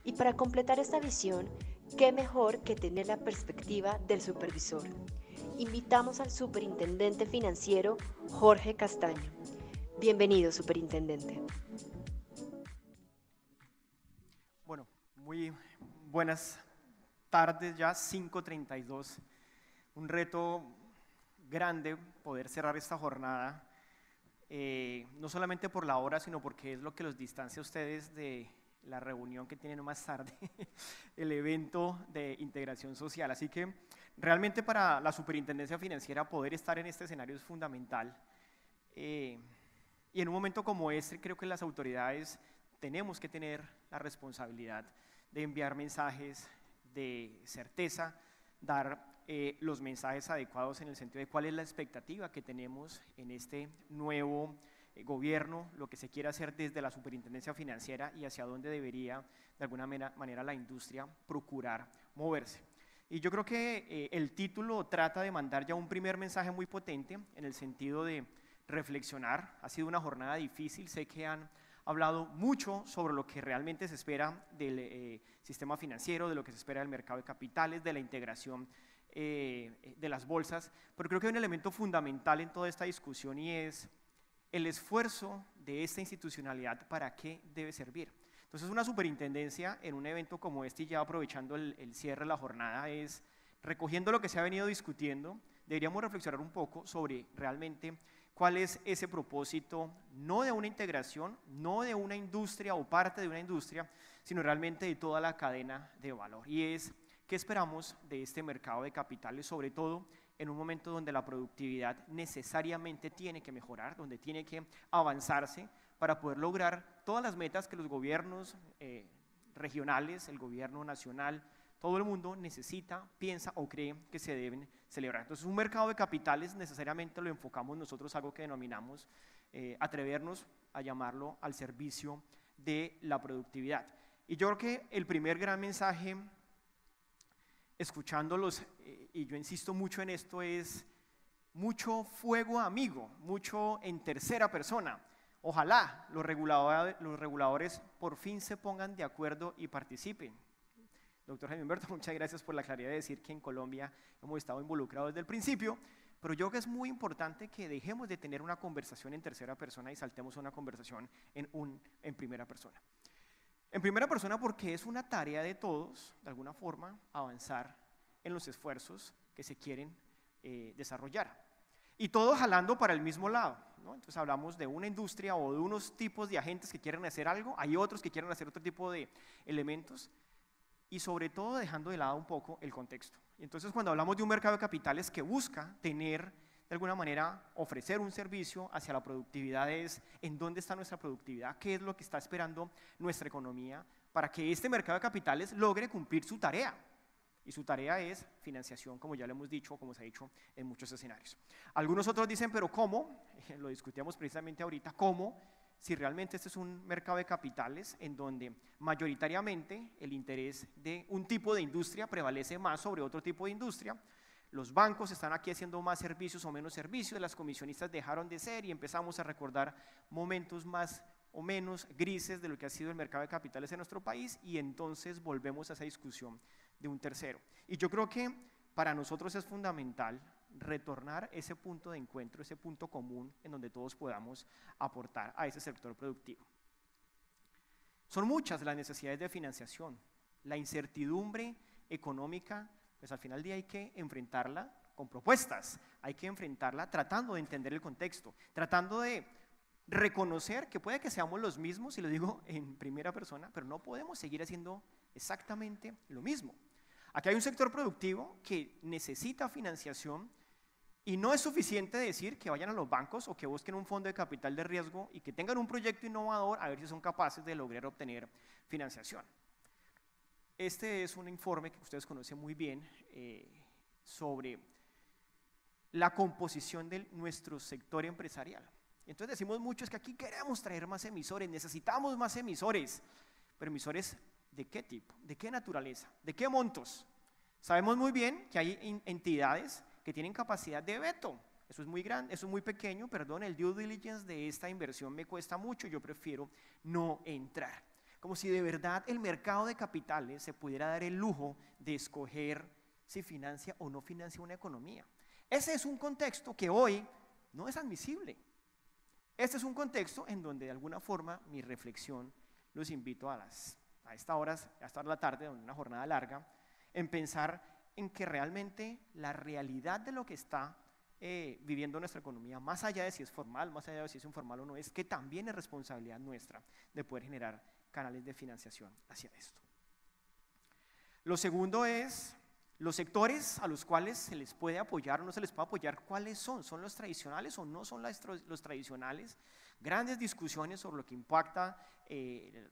Y para completar esta visión, qué mejor que tener la perspectiva del supervisor. Invitamos al superintendente financiero Jorge Castaño. Bienvenido, superintendente. Bueno, muy buenas tardes, ya 5:32. Un reto grande poder cerrar esta jornada, no solamente por la hora, sino porque es lo que los distancia a ustedes de la reunión que tienen más tarde, el evento de integración social. Así que realmente para la Superintendencia Financiera poder estar en este escenario es fundamental. Y en un momento como este creo que las autoridades tenemos que tener la responsabilidad de enviar mensajes de certeza, dar los mensajes adecuados en el sentido de cuál es la expectativa que tenemos en este nuevo gobierno, lo que se quiere hacer desde la Superintendencia Financiera y hacia dónde debería de alguna manera la industria procurar moverse. Y yo creo que el título trata de mandar ya un primer mensaje muy potente en el sentido de reflexionar. Ha sido una jornada difícil, sé que han hablado mucho sobre lo que realmente se espera del sistema financiero, de lo que se espera del mercado de capitales, de la integración de las bolsas, pero creo que hay un elemento fundamental en toda esta discusión y es el esfuerzo de esta institucionalidad para qué debe servir. Entonces una superintendencia en un evento como este y ya aprovechando el cierre de la jornada es, recogiendo lo que se ha venido discutiendo, deberíamos reflexionar un poco sobre realmente cuál es ese propósito, no de una integración, no de una industria o parte de una industria, sino realmente de toda la cadena de valor. Y es, ¿qué esperamos de este mercado de capitales? Sobre todo en un momento donde la productividad necesariamente tiene que mejorar, donde tiene que avanzarse para poder lograr todas las metas que los gobiernos regionales, el gobierno nacional, todo el mundo necesita, piensa o cree que se deben celebrar. Entonces, un mercado de capitales necesariamente lo enfocamos nosotros, algo que denominamos atrevernos a llamarlo al servicio de la productividad. Y yo creo que el primer gran mensaje, escuchándolos, y yo insisto mucho en esto, es mucho fuego amigo, mucho en tercera persona. Ojalá los reguladores por fin se pongan de acuerdo y participen. Doctor Jaime Humberto, muchas gracias por la claridad de decir que en Colombia hemos estado involucrados desde el principio, pero yo creo que es muy importante que dejemos de tener una conversación en tercera persona y saltemos a una conversación en primera persona. En primera persona porque es una tarea de todos, de alguna forma, avanzar en los esfuerzos que se quieren desarrollar. Y todos jalando para el mismo lado, ¿no? Entonces hablamos de una industria o de unos tipos de agentes que quieren hacer algo, hay otros que quieren hacer otro tipo de elementos, y sobre todo dejando de lado un poco el contexto. Y entonces cuando hablamos de un mercado de capitales que busca tener, de alguna manera, ofrecer un servicio hacia la productividad, es en dónde está nuestra productividad, qué es lo que está esperando nuestra economía para que este mercado de capitales logre cumplir su tarea. Y su tarea es financiación, como ya lo hemos dicho, como se ha dicho en muchos escenarios. Algunos otros dicen, pero ¿cómo? Lo discutíamos precisamente ahorita, ¿cómo? Si realmente este es un mercado de capitales en donde mayoritariamente el interés de un tipo de industria prevalece más sobre otro tipo de industria. Los bancos están aquí haciendo más servicios o menos servicios, las comisionistas dejaron de ser y empezamos a recordar momentos más o menos grises de lo que ha sido el mercado de capitales en nuestro país y entonces volvemos a esa discusión de un tercero. Y yo creo que para nosotros es fundamental retornar ese punto de encuentro, ese punto común en donde todos podamos aportar a ese sector productivo. Son muchas las necesidades de financiación. La incertidumbre económica, pues al final del día hay que enfrentarla con propuestas, hay que enfrentarla tratando de entender el contexto, tratando de reconocer que puede que seamos los mismos, y lo digo en primera persona, pero no podemos seguir haciendo exactamente lo mismo. Aquí hay un sector productivo que necesita financiación y no es suficiente decir que vayan a los bancos o que busquen un fondo de capital de riesgo y que tengan un proyecto innovador a ver si son capaces de lograr obtener financiación. Este es un informe que ustedes conocen muy bien sobre la composición de nuestro sector empresarial. Entonces decimos mucho es que aquí queremos traer más emisores, necesitamos más emisores, pero emisores ¿de qué tipo? ¿De qué naturaleza? ¿De qué montos? Sabemos muy bien que hay entidades que tienen capacidad de veto. eso es muy grande, eso es muy pequeño, perdón, el due diligence de esta inversión me cuesta mucho, yo prefiero no entrar. Como si de verdad el mercado de capitales se pudiera dar el lujo de escoger si financia o no financia una economía. Ese es un contexto que hoy no es admisible. Este es un contexto en donde de alguna forma mi reflexión los invito a esta hora de la tarde, en una jornada larga, en pensar en que realmente la realidad de lo que está viviendo nuestra economía, más allá de si es formal, más allá de si es informal o no, es que también es responsabilidad nuestra de poder generar canales de financiación hacia esto. Lo segundo es los sectores a los cuales se les puede apoyar o no se les puede apoyar, ¿cuáles son? ¿Son los tradicionales o no son los tradicionales? Grandes discusiones sobre lo que impacta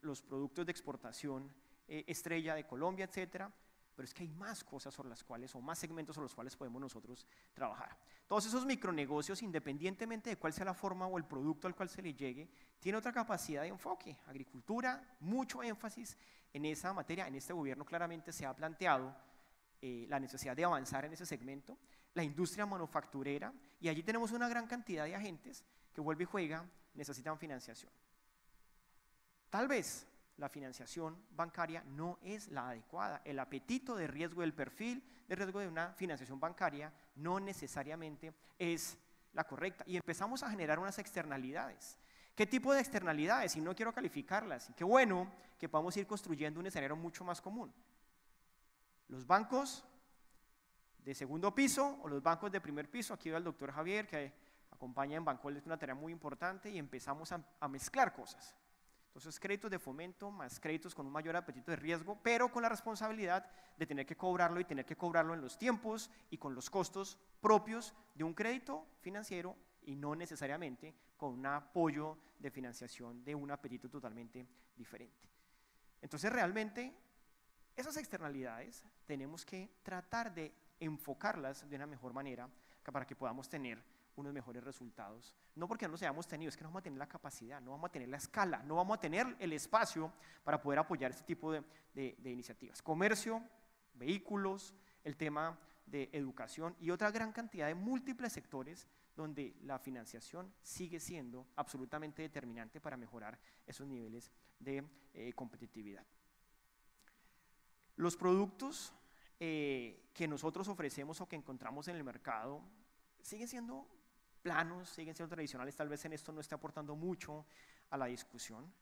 los productos de exportación estrella de Colombia, etcétera. Pero es que hay más cosas sobre las cuales, o más segmentos sobre los cuales podemos nosotros trabajar. Todos esos micronegocios, independientemente de cuál sea la forma o el producto al cual se le llegue, tiene otra capacidad de enfoque. Agricultura, mucho énfasis en esa materia. En este gobierno claramente se ha planteado la necesidad de avanzar en ese segmento. La industria manufacturera, y allí tenemos una gran cantidad de agentes que vuelve y juega, necesitan financiación. Tal vez la financiación bancaria no es la adecuada. El apetito de riesgo del perfil de riesgo de una financiación bancaria no necesariamente es la correcta. Y empezamos a generar unas externalidades. ¿Qué tipo de externalidades? Y no quiero calificarlas. Y qué bueno que podamos ir construyendo un escenario mucho más común. Los bancos de segundo piso o los bancos de primer piso. Aquí veo al doctor Javier que acompaña en Bancol, es una tarea muy importante y empezamos a mezclar cosas. Entonces, créditos de fomento más créditos con un mayor apetito de riesgo, pero con la responsabilidad de tener que cobrarlo y tener que cobrarlo en los tiempos y con los costos propios de un crédito financiero y no necesariamente con un apoyo de financiación de un apetito totalmente diferente. Entonces, realmente, esas externalidades tenemos que tratar de enfocarlas de una mejor manera para que podamos tener unos mejores resultados. No porque no los hayamos tenido, es que no vamos a tener la capacidad, no vamos a tener la escala, no vamos a tener el espacio para poder apoyar este tipo de iniciativas. Comercio, vehículos, el tema de educación y otra gran cantidad de múltiples sectores donde la financiación sigue siendo absolutamente determinante para mejorar esos niveles de competitividad. Los productos que nosotros ofrecemos o que encontramos en el mercado siguen siendo planos, siguen siendo tradicionales, tal vez en esto no esté aportando mucho a la discusión,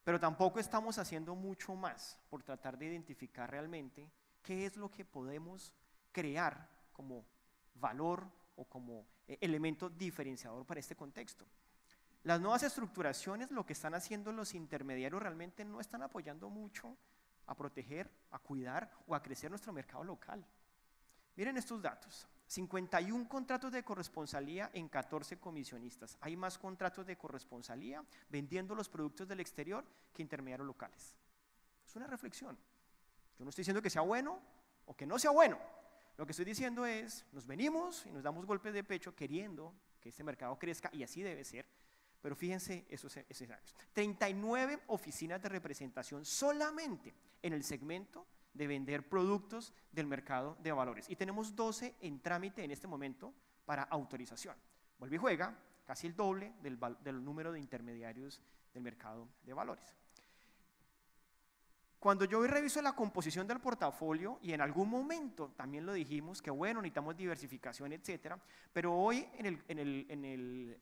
pero tampoco estamos haciendo mucho más por tratar de identificar realmente qué es lo que podemos crear como valor o como elemento diferenciador para este contexto. Las nuevas estructuraciones, lo que están haciendo los intermediarios realmente no están apoyando mucho a proteger, a cuidar o a crecer nuestro mercado local. Miren estos datos. 51 contratos de corresponsalía en 14 comisionistas. Hay más contratos de corresponsalía vendiendo los productos del exterior que intermediarios locales. Es una reflexión. Yo no estoy diciendo que sea bueno o que no sea bueno. Lo que estoy diciendo es, nos venimos y nos damos golpes de pecho queriendo que este mercado crezca y así debe ser. Pero fíjense esos escenarios. 39 oficinas de representación solamente en el segmento de vender productos del mercado de valores. Y tenemos 12 en trámite en este momento para autorización. Vuelve y juega, casi el doble del número de intermediarios del mercado de valores. Cuando yo hoy reviso la composición del portafolio, y en algún momento también lo dijimos, que bueno, necesitamos diversificación, etcétera, pero hoy en el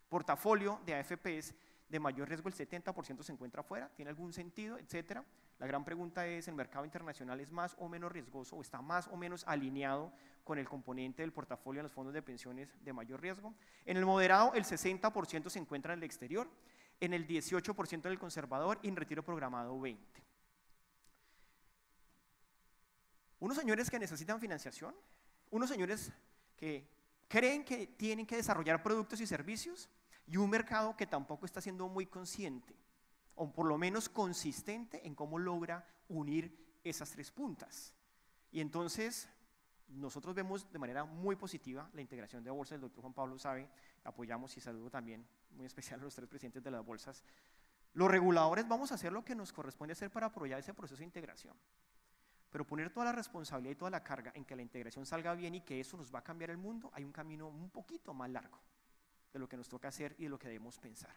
portafolio de AFPs de mayor riesgo el 70% se encuentra afuera, ¿tiene algún sentido, etcétera? La gran pregunta es, ¿el mercado internacional es más o menos riesgoso o está más o menos alineado con el componente del portafolio en los fondos de pensiones de mayor riesgo? En el moderado el 60% se encuentra en el exterior, en el 18% en el conservador y en retiro programado 20%. Unos señores que necesitan financiación, unos señores que creen que tienen que desarrollar productos y servicios y un mercado que tampoco está siendo muy consciente o por lo menos consistente en cómo logra unir esas tres puntas. Y entonces nosotros vemos de manera muy positiva la integración de bolsas. El doctor Juan Pablo sabe, apoyamos y saludo también muy especial a los tres presidentes de las bolsas. Los reguladores vamos a hacer lo que nos corresponde hacer para apoyar ese proceso de integración. Pero poner toda la responsabilidad y toda la carga en que la integración salga bien y que eso nos va a cambiar el mundo, hay un camino un poquito más largo de lo que nos toca hacer y de lo que debemos pensar.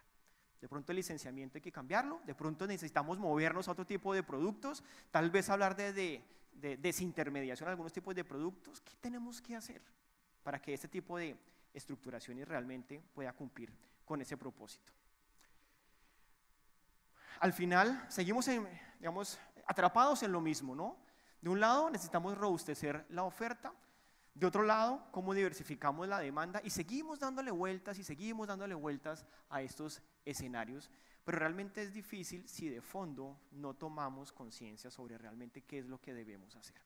De pronto el licenciamiento hay que cambiarlo, de pronto necesitamos movernos a otro tipo de productos, tal vez hablar de desintermediación de algunos tipos de productos. ¿Qué tenemos que hacer para que este tipo de estructuraciones realmente pueda cumplir con ese propósito? Al final seguimos digamos, atrapados en lo mismo, ¿no? De un lado necesitamos robustecer la oferta, de otro lado, cómo diversificamos la demanda y seguimos dándole vueltas a estos escenarios, pero realmente es difícil si de fondo no tomamos conciencia sobre realmente qué es lo que debemos hacer.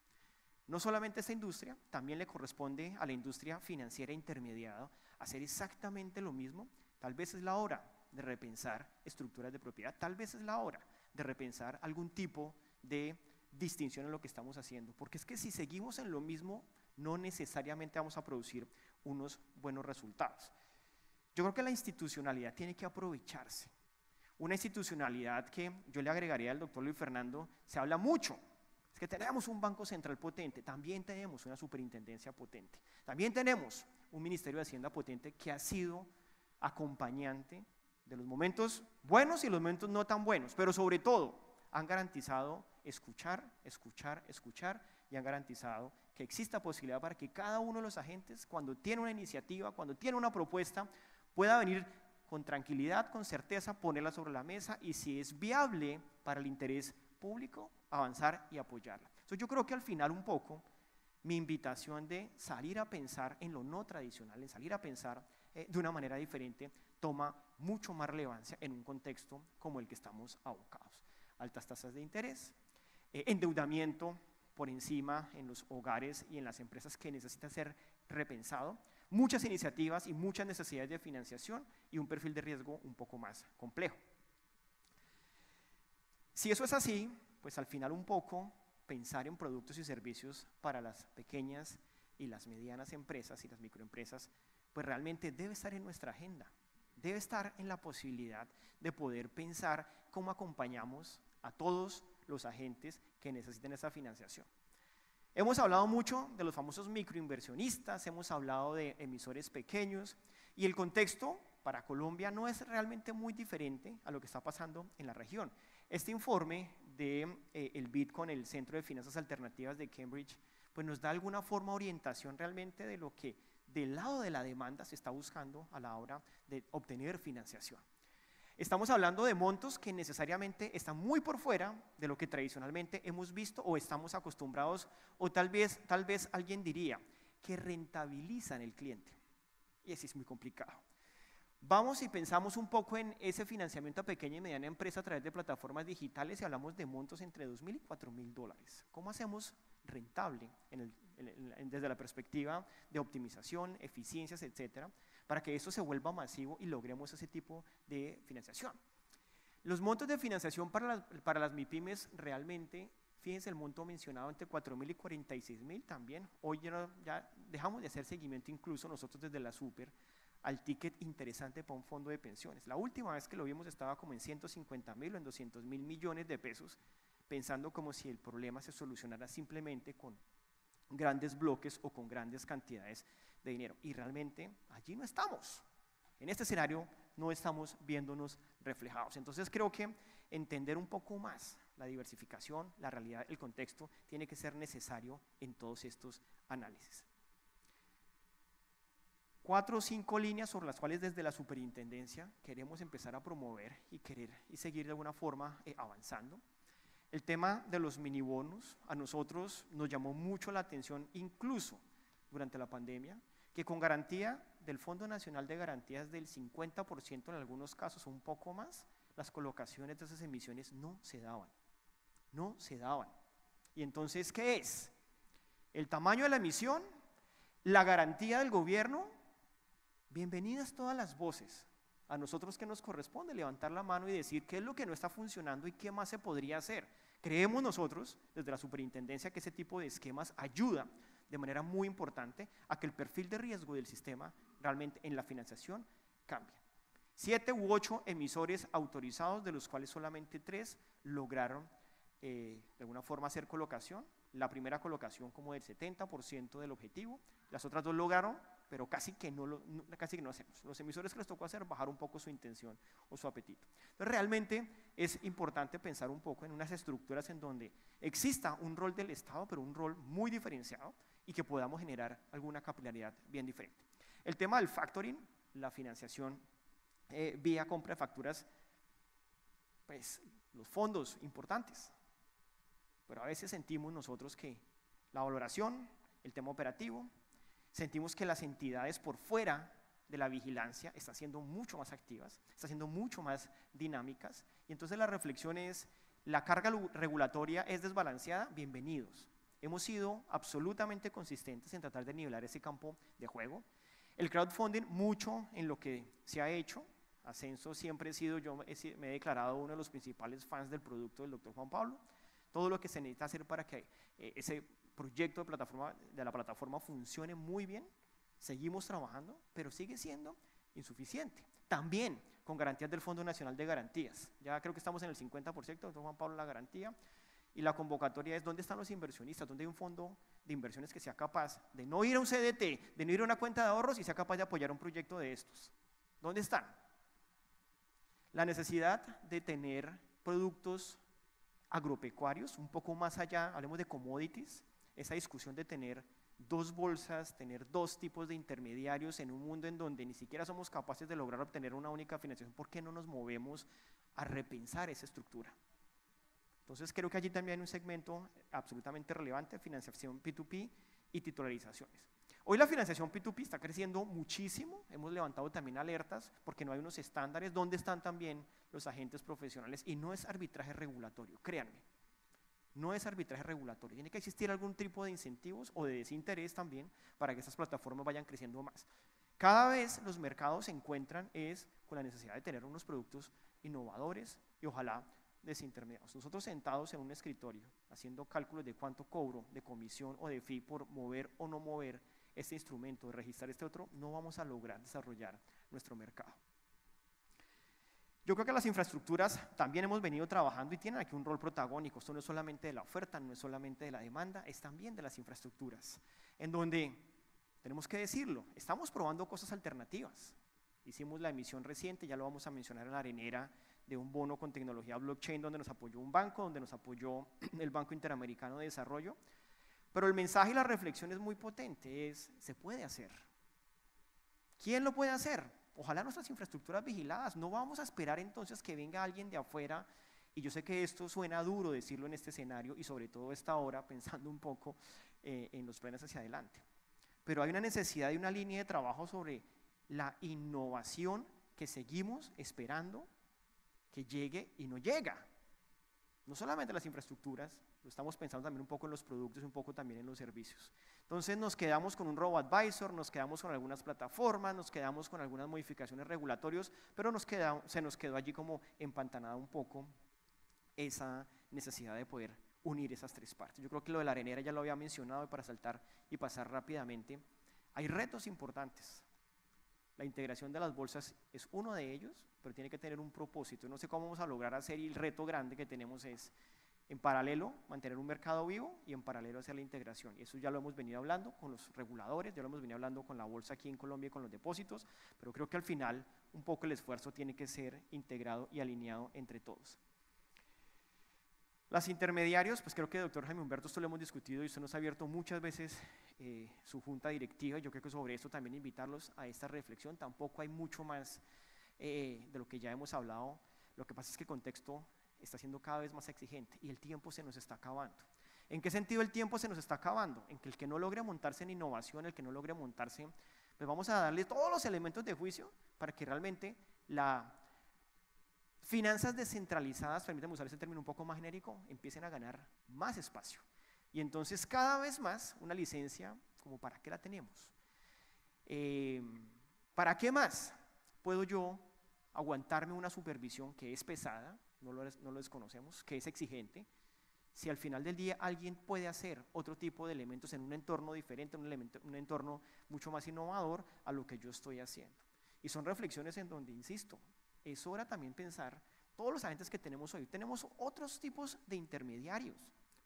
No solamente a esta industria, también le corresponde a la industria financiera intermediada hacer exactamente lo mismo. Tal vez es la hora de repensar estructuras de propiedad, tal vez es la hora de repensar algún tipo de distinción en lo que estamos haciendo, porque es que si seguimos en lo mismo, no necesariamente vamos a producir unos buenos resultados. Yo creo que la institucionalidad tiene que aprovecharse. Una institucionalidad que yo le agregaría al doctor Luis Fernando, se habla mucho, es que tenemos un Banco Central potente, también tenemos una superintendencia potente, también tenemos un Ministerio de Hacienda potente que ha sido acompañante de los momentos buenos y los momentos no tan buenos, pero sobre todo han garantizado escuchar y han garantizado que exista posibilidad para que cada uno de los agentes, cuando tiene una iniciativa, cuando tiene una propuesta, pueda venir con tranquilidad, con certeza, ponerla sobre la mesa y si es viable para el interés público, avanzar y apoyarla. Entonces yo creo que al final un poco mi invitación de salir a pensar en lo no tradicional, en salir a pensar de una manera diferente, toma mucho más relevancia en un contexto como el que estamos abocados. Altas tasas de interés, endeudamiento por encima en los hogares y en las empresas que necesita ser repensado, muchas iniciativas y muchas necesidades de financiación y un perfil de riesgo un poco más complejo. Si eso es así, pues al final un poco pensar en productos y servicios para las pequeñas y las medianas empresas y las microempresas, pues realmente debe estar en nuestra agenda, debe estar en la posibilidad de poder pensar cómo acompañamos a todos los agentes que necesiten esa financiación. Hemos hablado mucho de los famosos microinversionistas, hemos hablado de emisores pequeños y el contexto para Colombia no es realmente muy diferente a lo que está pasando en la región. Este informe del BID con el Centro de Finanzas Alternativas de Cambridge pues nos da alguna forma de orientación realmente de lo que del lado de la demanda se está buscando a la hora de obtener financiación. Estamos hablando de montos que necesariamente están muy por fuera de lo que tradicionalmente hemos visto o estamos acostumbrados, o tal vez alguien diría que rentabilizan el cliente. Y así es muy complicado. Vamos y pensamos un poco en ese financiamiento a pequeña y mediana empresa a través de plataformas digitales y hablamos de montos entre $2.000 y $4.000. ¿Cómo hacemos rentable desde la perspectiva de optimización, eficiencias, etcétera, para que eso se vuelva masivo y logremos ese tipo de financiación? Los montos de financiación para las MIPYMES realmente, fíjense el monto mencionado entre 4.000 y 46.000 también. Hoy ya dejamos de hacer seguimiento incluso nosotros desde la Super al ticket interesante para un fondo de pensiones. La última vez que lo vimos estaba como en 150.000 o en 200.000 millones de pesos, pensando como si el problema se solucionara simplemente con grandes bloques o con grandes cantidades de dinero. Y realmente allí no estamos. En este escenario no estamos viéndonos reflejados. Entonces creo que entender un poco más la diversificación, la realidad, el contexto, tiene que ser necesario en todos estos análisis. 4 o 5 líneas sobre las cuales desde la superintendencia queremos empezar a promover y seguir de alguna forma avanzando. El tema de los minibonos a nosotros nos llamó mucho la atención, incluso durante la pandemia, que con garantía del Fondo Nacional de Garantías del 50% en algunos casos o un poco más, las colocaciones de esas emisiones no se daban. Y entonces, ¿qué es? El tamaño de la emisión, la garantía del gobierno. Bienvenidas todas las voces. A nosotros que nos corresponde levantar la mano y decir qué es lo que no está funcionando y qué más se podría hacer. Creemos nosotros, desde la superintendencia, que ese tipo de esquemas ayuda de manera muy importante a que el perfil de riesgo del sistema realmente en la financiación cambie. 7 u 8 emisores autorizados, de los cuales solamente 3 lograron de alguna forma hacer colocación. la primera colocación como del 70% del objetivo, las otras dos lograron, pero casi que no hacemos. Los emisores que les tocó hacer bajar un poco su intención o su apetito. Entonces realmente es importante pensar un poco en unas estructuras en donde exista un rol del Estado, pero un rol muy diferenciado y que podamos generar alguna capilaridad bien diferente. El tema del factoring, la financiación vía compra de facturas, pues los fondos importantes, pero a veces sentimos nosotros que la valoración, el tema operativo, sentimos que las entidades por fuera de la vigilancia están siendo mucho más activas, están siendo mucho más dinámicas, y entonces la reflexión es, ¿la carga regulatoria es desbalanceada? Bienvenidos. Hemos sido absolutamente consistentes en tratar de nivelar ese campo de juego. El crowdfunding, mucho en lo que se ha hecho. Ascenso siempre he sido, me he declarado uno de los principales fans del producto del Dr. Juan Pablo. Todo lo que se necesita hacer para que ese proyecto de la plataforma funcione muy bien, seguimos trabajando, pero sigue siendo insuficiente. También con garantías del Fondo Nacional de Garantías. Ya creo que estamos en el 50%, Dr. Juan Pablo, la garantía. Y la convocatoria es, ¿dónde están los inversionistas? ¿Dónde hay un fondo de inversiones que sea capaz de no ir a un CDT, de no ir a una cuenta de ahorros y sea capaz de apoyar un proyecto de estos? ¿Dónde están? La necesidad de tener productos agropecuarios, un poco más allá, hablemos de commodities, esa discusión de tener dos bolsas, tener dos tipos de intermediarios en un mundo en donde ni siquiera somos capaces de lograr obtener una única financiación, ¿por qué no nos movemos a repensar esa estructura? Entonces creo que allí también hay un segmento absolutamente relevante, financiación P2P y titularizaciones. Hoy la financiación P2P está creciendo muchísimo, hemos levantado también alertas porque no hay unos estándares, ¿dónde están también los agentes profesionales? Y no es arbitraje regulatorio, créanme, no es arbitraje regulatorio, tiene que existir algún tipo de incentivos o de desinterés también para que estas plataformas vayan creciendo más. Cada vez los mercados se encuentran con la necesidad de tener unos productos innovadores y ojalá desintermediados. Nosotros sentados en un escritorio haciendo cálculos de cuánto cobro de comisión o de fee por mover o no mover este instrumento, de registrar este otro, no vamos a lograr desarrollar nuestro mercado. Yo creo que las infraestructuras también hemos venido trabajando y tienen aquí un rol protagónico. Esto no es solamente de la oferta, no es solamente de la demanda, es también de las infraestructuras, en donde, tenemos que decirlo, estamos probando cosas alternativas. Hicimos la emisión reciente, ya lo vamos a mencionar en la arenera, de un bono con tecnología blockchain donde nos apoyó un banco, donde nos apoyó el Banco Interamericano de Desarrollo. Pero el mensaje y la reflexión es muy potente, se puede hacer. ¿Quién lo puede hacer? Ojalá nuestras infraestructuras vigiladas. No vamos a esperar entonces que venga alguien de afuera, y yo sé que esto suena duro decirlo en este escenario y sobre todo esta hora pensando un poco en los planes hacia adelante. Pero hay una necesidad y una línea de trabajo sobre la innovación que seguimos esperando que llegue y no llega. No solamente las infraestructuras, lo estamos pensando también un poco en los productos y un poco también en los servicios. Entonces nos quedamos con un robo-advisor, nos quedamos con algunas plataformas, nos quedamos con algunas modificaciones regulatorias, pero se nos quedó allí como empantanada un poco esa necesidad de poder unir esas tres partes. Yo creo que lo de la arenera ya lo había mencionado, y para saltar y pasar rápidamente, hay retos importantes. La integración de las bolsas es uno de ellos, pero tiene que tener un propósito. No sé cómo vamos a lograr hacer, y el reto grande que tenemos es, en paralelo, mantener un mercado vivo y en paralelo hacer la integración. Y eso ya lo hemos venido hablando con los reguladores, ya lo hemos venido hablando con la bolsa aquí en Colombia y con los depósitos, pero creo que al final un poco el esfuerzo tiene que ser integrado y alineado entre todos. Las intermediarios, pues creo que doctor Jaime Humberto, esto lo hemos discutido y usted nos ha abierto muchas veces su junta directiva, y yo creo que sobre esto también invitarlos a esta reflexión. Tampoco hay mucho más de lo que ya hemos hablado. Lo que pasa es que el contexto está siendo cada vez más exigente y el tiempo se nos está acabando. ¿En qué sentido el tiempo se nos está acabando? En que el que no logre montarse en innovación, el que no logre montarse, pues vamos a darle todos los elementos de juicio para que realmente las finanzas descentralizadas, permítanme usar ese término un poco más genérico, empiecen a ganar más espacio. Y entonces cada vez más una licencia, como ¿para qué la tenemos? ¿Para qué más puedo yo aguantarme una supervisión que es pesada, no lo desconocemos, que es exigente, si al final del día alguien puede hacer otro tipo de elementos en un entorno diferente, un entorno mucho más innovador a lo que yo estoy haciendo? Y son reflexiones en donde, insisto, es hora también pensar todos los agentes que tenemos hoy. Tenemos otros tipos de intermediarios.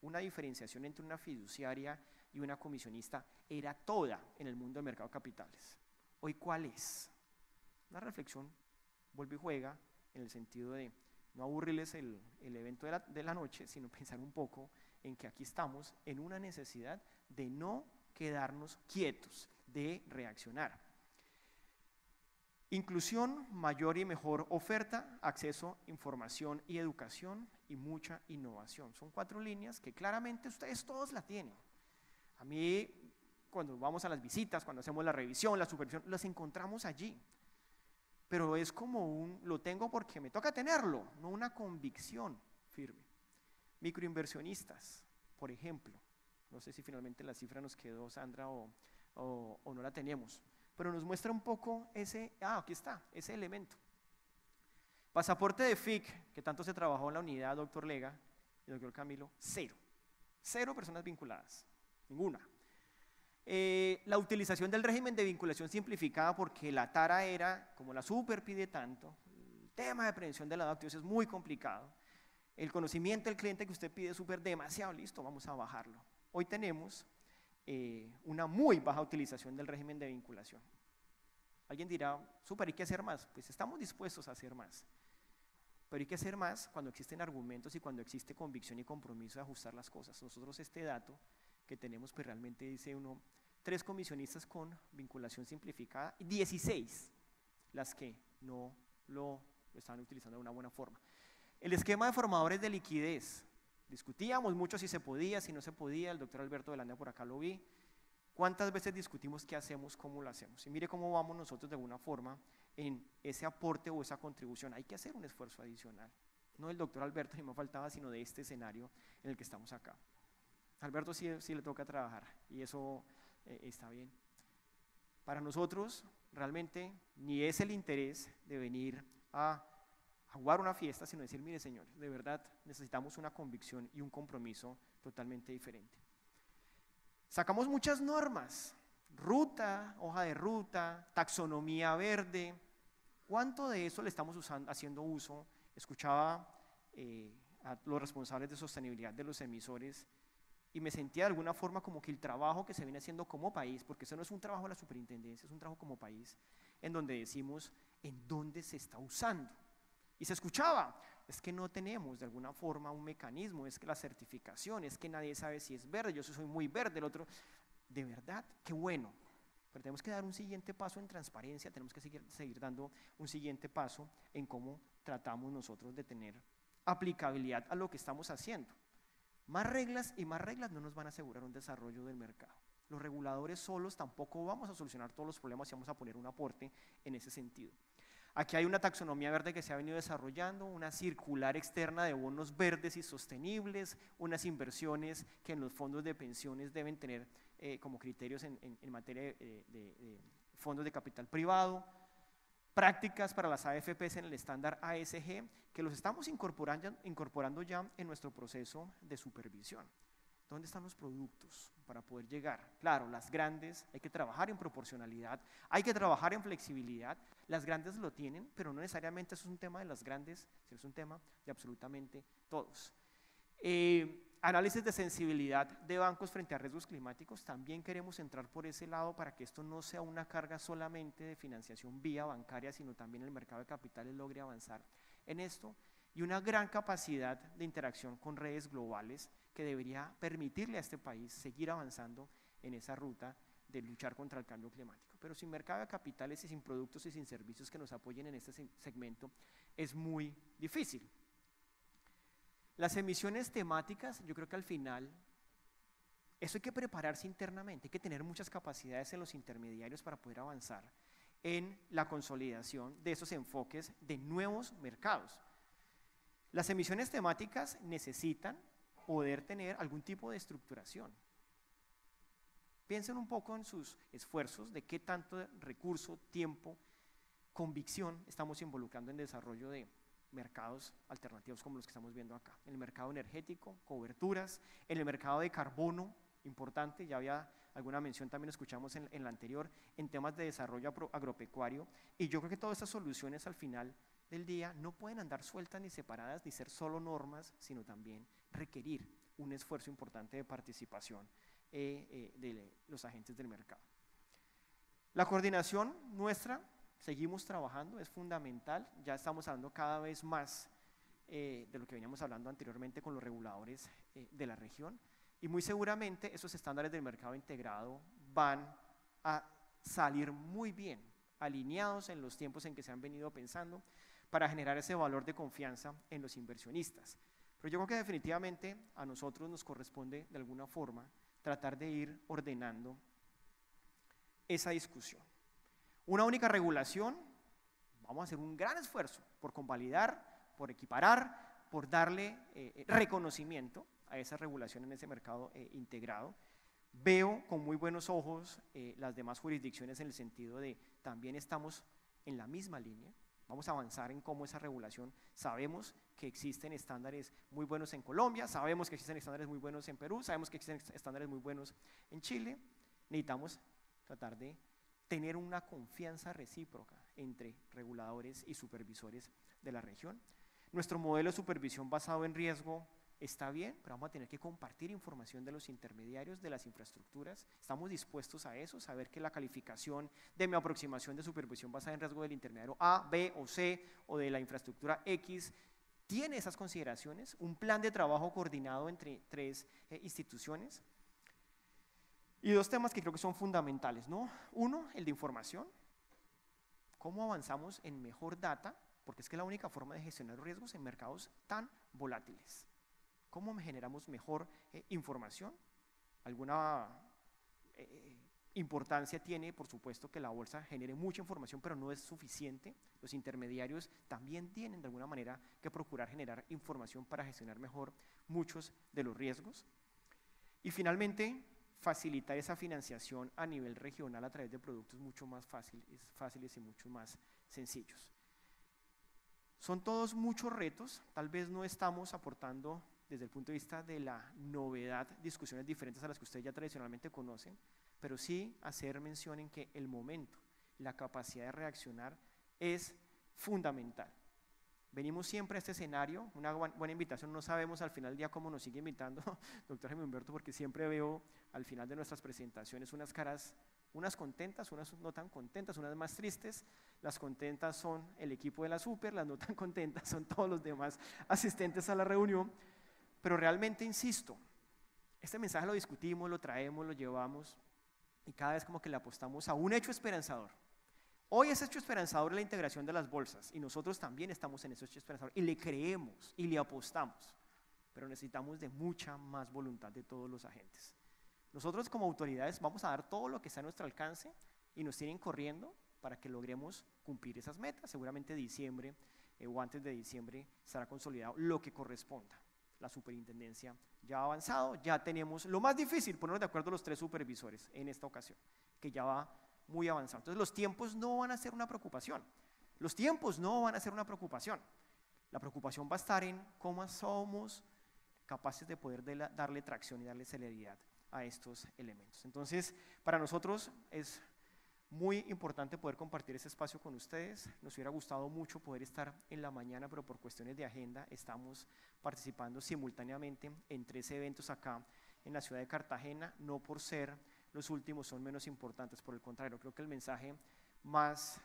una diferenciación entre una fiduciaria y una comisionista era toda en el mundo del mercado de capitales. ¿Hoy cuál es? Una reflexión, vuelve y juega, en el sentido de no aburrirles el evento de la noche, sino pensar un poco en que aquí estamos en una necesidad de no quedarnos quietos, de reaccionar. Inclusión, mayor y mejor oferta, acceso, información y educación y mucha innovación. Son 4 líneas que claramente ustedes todos la tienen. A mí, cuando vamos a las visitas, cuando hacemos la revisión, la supervisión, las encontramos allí. Pero es como lo tengo porque me toca tenerlo, no una convicción firme. Microinversionistas, por ejemplo. No sé si finalmente la cifra nos quedó, Sandra, o no la tenemos. Pero nos muestra un poco aquí está, ese elemento. Pasaporte de FIC, que tanto se trabajó en la unidad, doctor Lega y doctor Camilo, 0. 0 personas vinculadas, ninguna. La utilización del régimen de vinculación simplificada, porque la tara era, como la super pide tanto, el tema de prevención de la adopción es muy complicado. El conocimiento del cliente que usted pide es súper demasiado, listo, vamos a bajarlo. Hoy tenemos una muy baja utilización del régimen de vinculación. Alguien dirá, súper, ¿hay que hacer más? Pues estamos dispuestos a hacer más. Pero hay que hacer más cuando existen argumentos y cuando existe convicción y compromiso de ajustar las cosas. Nosotros este dato que tenemos, pues realmente dice 3 comisionistas con vinculación simplificada y 16 las que no lo estaban utilizando de una buena forma. El esquema de formadores de liquidez. Discutíamos mucho si se podía, si no se podía, el doctor Alberto Velandia por acá lo vi. ¿Cuántas veces discutimos qué hacemos, cómo lo hacemos? Y mire cómo vamos nosotros de alguna forma en ese aporte o esa contribución. Hay que hacer un esfuerzo adicional. No del doctor Alberto, ni me faltaba, sino de este escenario en el que estamos acá. A Alberto sí le toca trabajar y eso está bien. Para nosotros realmente ni es el interés de venir a jugar una fiesta, sino decir, mire señores, de verdad necesitamos una convicción y un compromiso totalmente diferente. Sacamos muchas normas, ruta, hoja de ruta, taxonomía verde. ¿Cuánto de eso le estamos haciendo uso? Escuchaba a los responsables de sostenibilidad de los emisores y me sentía de alguna forma como que el trabajo que se viene haciendo como país, porque eso no es un trabajo de la superintendencia, es un trabajo como país, en donde decimos en dónde se está usando. Y se escuchaba, es que no tenemos de alguna forma un mecanismo, es que la certificación, es que nadie sabe si es verde, yo soy muy verde, el otro, de verdad, qué bueno. Pero tenemos que dar un siguiente paso en transparencia, tenemos que seguir dando un siguiente paso en cómo tratamos nosotros de tener aplicabilidad a lo que estamos haciendo. Más reglas y más reglas no nos van a asegurar un desarrollo del mercado. Los reguladores solos tampoco vamos a solucionar todos los problemas y vamos a poner un aporte en ese sentido. Aquí hay una taxonomía verde que se ha venido desarrollando, una circular externa de bonos verdes y sostenibles, unas inversiones que en los fondos de pensiones deben tener como criterios en materia de fondos de capital privado, prácticas para las AFPs en el estándar ASG, que los estamos incorporando ya en nuestro proceso de supervisión. ¿Dónde están los productos para poder llegar? Claro, las grandes, hay que trabajar en proporcionalidad, hay que trabajar en flexibilidad. Las grandes lo tienen, pero no necesariamente eso es un tema de las grandes, sino es un tema de absolutamente todos. Análisis de sensibilidad de bancos frente a riesgos climáticos, también queremos entrar por ese lado para que esto no sea una carga solamente de financiación vía bancaria, sino también el mercado de capitales logre avanzar en esto. Y una gran capacidad de interacción con redes globales que debería permitirle a este país seguir avanzando en esa ruta de luchar contra el cambio climático. Pero sin mercado de capitales y sin productos y sin servicios que nos apoyen en este segmento es muy difícil. Las emisiones temáticas, yo creo que al final, eso hay que prepararse internamente, hay que tener muchas capacidades en los intermediarios para poder avanzar en la consolidación de esos enfoques de nuevos mercados. Las emisiones temáticas necesitan poder tener algún tipo de estructuración. Piensen un poco en sus esfuerzos de qué tanto recurso, tiempo, convicción estamos involucrando en el desarrollo de mercados alternativos como los que estamos viendo acá. En el mercado energético, coberturas, en el mercado de carbono, importante, ya había alguna mención, también escuchamos en la anterior, en temas de desarrollo agropecuario, y yo creo que todas estas soluciones al final del día no pueden andar sueltas ni separadas, ni ser solo normas, sino también requerir un esfuerzo importante de participación de los agentes del mercado. La coordinación nuestra, seguimos trabajando, es fundamental, ya estamos hablando cada vez más de lo que veníamos hablando anteriormente con los reguladores de la región, y muy seguramente esos estándares del mercado integrado van a salir muy bien, alineados en los tiempos en que se han venido pensando, para generar ese valor de confianza en los inversionistas. Pero yo creo que definitivamente a nosotros nos corresponde de alguna forma tratar de ir ordenando esa discusión. Una única regulación, vamos a hacer un gran esfuerzo por convalidar, por equiparar, por darle reconocimiento a esa regulación en ese mercado integrado. Veo con muy buenos ojos las demás jurisdicciones en el sentido de también estamos en la misma línea, vamos a avanzar en cómo esa regulación, sabemos que existen estándares muy buenos en Colombia, sabemos que existen estándares muy buenos en Perú, sabemos que existen estándares muy buenos en Chile, necesitamos tratar de tener una confianza recíproca entre reguladores y supervisores de la región. Nuestro modelo de supervisión basado en riesgo está bien, pero vamos a tener que compartir información de los intermediarios, de las infraestructuras. Estamos dispuestos a eso, saber que la calificación de mi aproximación de supervisión basada en riesgo del intermediario A, B o C o de la infraestructura X tiene esas consideraciones, un plan de trabajo coordinado entre tres instituciones. Y dos temas que creo que son fundamentales, ¿no? Uno, el de información. ¿Cómo avanzamos en mejor data? Porque es que es la única forma de gestionar los riesgos en mercados tan volátiles. ¿Cómo generamos mejor información? Alguna importancia tiene, por supuesto, que la bolsa genere mucha información, pero no es suficiente. Los intermediarios también tienen de alguna manera que procurar generar información para gestionar mejor muchos de los riesgos. Y finalmente, facilitar esa financiación a nivel regional a través de productos mucho más fáciles y mucho más sencillos. Son todos muchos retos, tal vez no estamos aportando desde el punto de vista de la novedad, discusiones diferentes a las que ustedes ya tradicionalmente conocen, pero sí hacer mención en que el momento, la capacidad de reaccionar es fundamental. Venimos siempre a este escenario, una buena invitación, no sabemos al final del día cómo nos sigue invitando, doctor Jaime Humberto, porque siempre veo al final de nuestras presentaciones unas caras, unas contentas, unas no tan contentas, unas más tristes. Las contentas son el equipo de la Super, las no tan contentas son todos los demás asistentes a la reunión, pero realmente insisto, este mensaje lo discutimos, lo traemos, lo llevamos y cada vez como que le apostamos a un hecho esperanzador. Hoy ese hecho esperanzador es la integración de las bolsas y nosotros también estamos en ese hecho esperanzador y le creemos y le apostamos, pero necesitamos de mucha más voluntad de todos los agentes. Nosotros como autoridades vamos a dar todo lo que está a nuestro alcance y nos tienen corriendo para que logremos cumplir esas metas. Seguramente diciembre o antes de diciembre estará consolidado lo que corresponda. La superintendencia ya ha avanzado, ya tenemos lo más difícil, ponernos de acuerdo los tres supervisores en esta ocasión, que ya va muy avanzado. Entonces los tiempos no van a ser una preocupación, los tiempos no van a ser una preocupación. La preocupación va a estar en cómo somos capaces de poder darle tracción y darle celeridad a estos elementos. Entonces, para nosotros es muy importante poder compartir ese espacio con ustedes. Nos hubiera gustado mucho poder estar en la mañana, pero por cuestiones de agenda estamos participando simultáneamente en 3 eventos acá en la ciudad de Cartagena, no por ser los últimos son menos importantes, por el contrario, creo que el mensaje más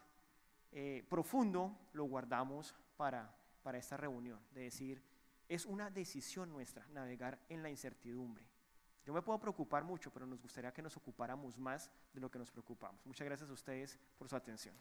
profundo lo guardamos para esta reunión, de decir, es una decisión nuestra navegar en la incertidumbre. Yo me puedo preocupar mucho, pero nos gustaría que nos ocupáramos más de lo que nos preocupamos. Muchas gracias a ustedes por su atención.